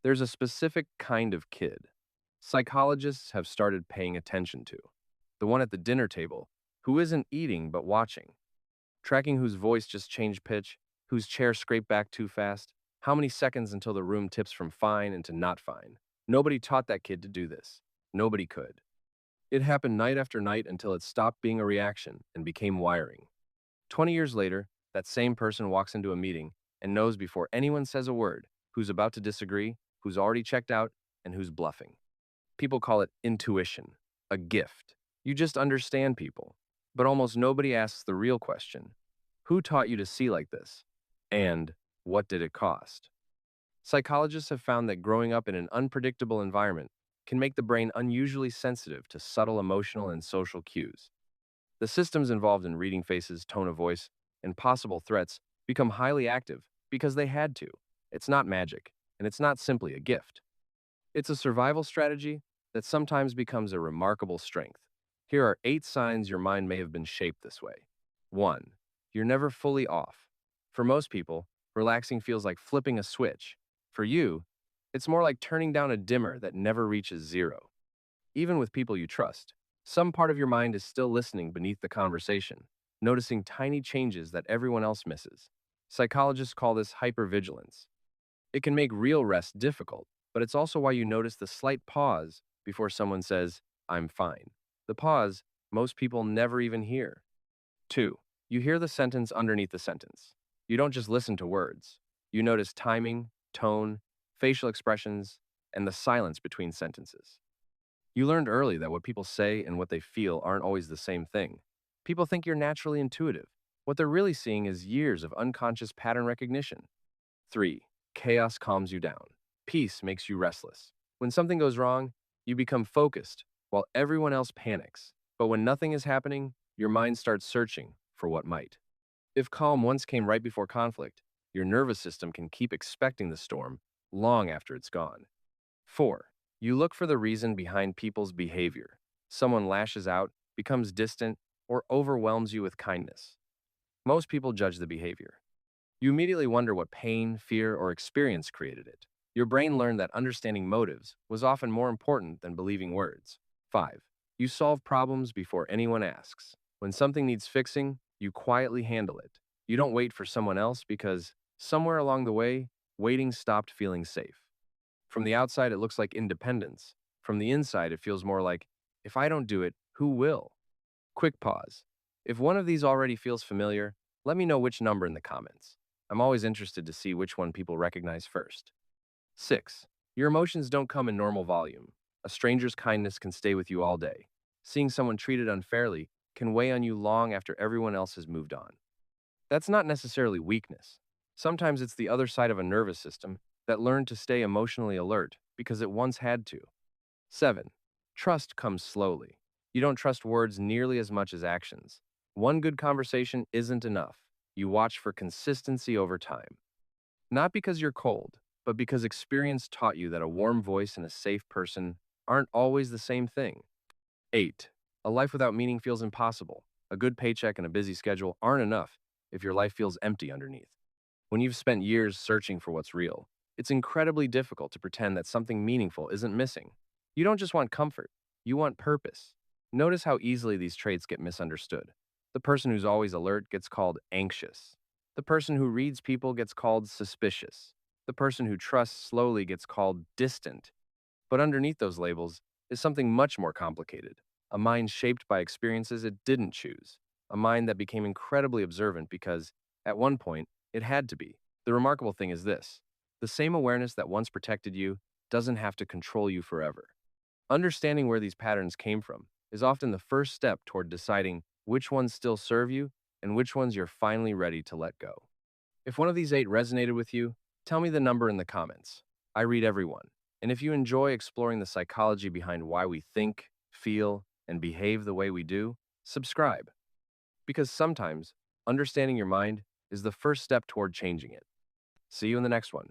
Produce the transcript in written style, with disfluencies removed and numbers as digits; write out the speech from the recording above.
There's a specific kind of kid psychologists have started paying attention to. The one at the dinner table who isn't eating but watching, tracking whose voice just changed pitch, whose chair scraped back too fast, how many seconds until the room tips from fine into not fine. Nobody taught that kid to do this. Nobody could. It happened night after night until it stopped being a reaction and became wiring. 20 years later, that same person walks into a meeting and knows before anyone says a word who's about to disagree, who's already checked out, and who's bluffing. People call it intuition, a gift. You just understand people. But almost nobody asks the real question: who taught you to see like this? And what did it cost? Psychologists have found that growing up in an unpredictable environment can make the brain unusually sensitive to subtle emotional and social cues. The systems involved in reading faces, tone of voice, and possible threats become highly active because they had to. It's not magic, and it's not simply a gift. It's a survival strategy that sometimes becomes a remarkable strength. Here are 8 signs your mind may have been shaped this way. 1. You're never fully off. For most people, relaxing feels like flipping a switch. For you, it's more like turning down a dimmer that never reaches zero. Even with people you trust, some part of your mind is still listening beneath the conversation, noticing tiny changes that everyone else misses. Psychologists call this hypervigilance. It can make real rest difficult, but it's also why you notice the slight pause before someone says, "I'm fine." The pause most people never even hear. 2. You hear the sentence underneath the sentence. You don't just listen to words. You notice timing, tone, facial expressions, and the silence between sentences. You learned early that what people say and what they feel aren't always the same thing. People think you're naturally intuitive. What they're really seeing is years of unconscious pattern recognition. 3. Chaos calms you down. Peace makes you restless. When something goes wrong, you become focused while everyone else panics. But when nothing is happening, your mind starts searching for what might. If calm once came right before conflict, your nervous system can keep expecting the storm long after it's gone. 4. You look for the reason behind people's behavior. Someone lashes out, becomes distant, or overwhelms you with kindness. Most people judge the behavior. You immediately wonder what pain, fear, or experience created it. Your brain learned that understanding motives was often more important than believing words. 5. You solve problems before anyone asks. When something needs fixing, you quietly handle it. You don't wait for someone else because, somewhere along the way, waiting stopped feeling safe. From the outside, it looks like independence. From the inside, it feels more like, if I don't do it, who will? Quick pause. If one of these already feels familiar, let me know which number in the comments. I'm always interested to see which one people recognize first. 6. Your emotions don't come in normal volume. A stranger's kindness can stay with you all day. Seeing someone treated unfairly can weigh on you long after everyone else has moved on. That's not necessarily weakness. Sometimes it's the other side of a nervous system that learned to stay emotionally alert because it once had to. 7. Trust comes slowly. You don't trust words nearly as much as actions. One good conversation isn't enough. You watch for consistency over time. Not because you're cold, but because experience taught you that a warm voice and a safe person aren't always the same thing. 8. A life without meaning feels impossible. A good paycheck and a busy schedule aren't enough if your life feels empty underneath. When you've spent years searching for what's real, it's incredibly difficult to pretend that something meaningful isn't missing. You don't just want comfort, you want purpose. Notice how easily these traits get misunderstood. The person who's always alert gets called anxious. The person who reads people gets called suspicious. The person who trusts slowly gets called distant. But underneath those labels is something much more complicated. A mind shaped by experiences it didn't choose. A mind that became incredibly observant because, at one point, it had to be. The remarkable thing is this: the same awareness that once protected you doesn't have to control you forever. Understanding where these patterns came from is often the first step toward deciding which ones still serve you and which ones you're finally ready to let go. If one of these 8 resonated with you, tell me the number in the comments. I read every one. And if you enjoy exploring the psychology behind why we think, feel, and behave the way we do, subscribe. Because sometimes, understanding your mind is the first step toward changing it. See you in the next one.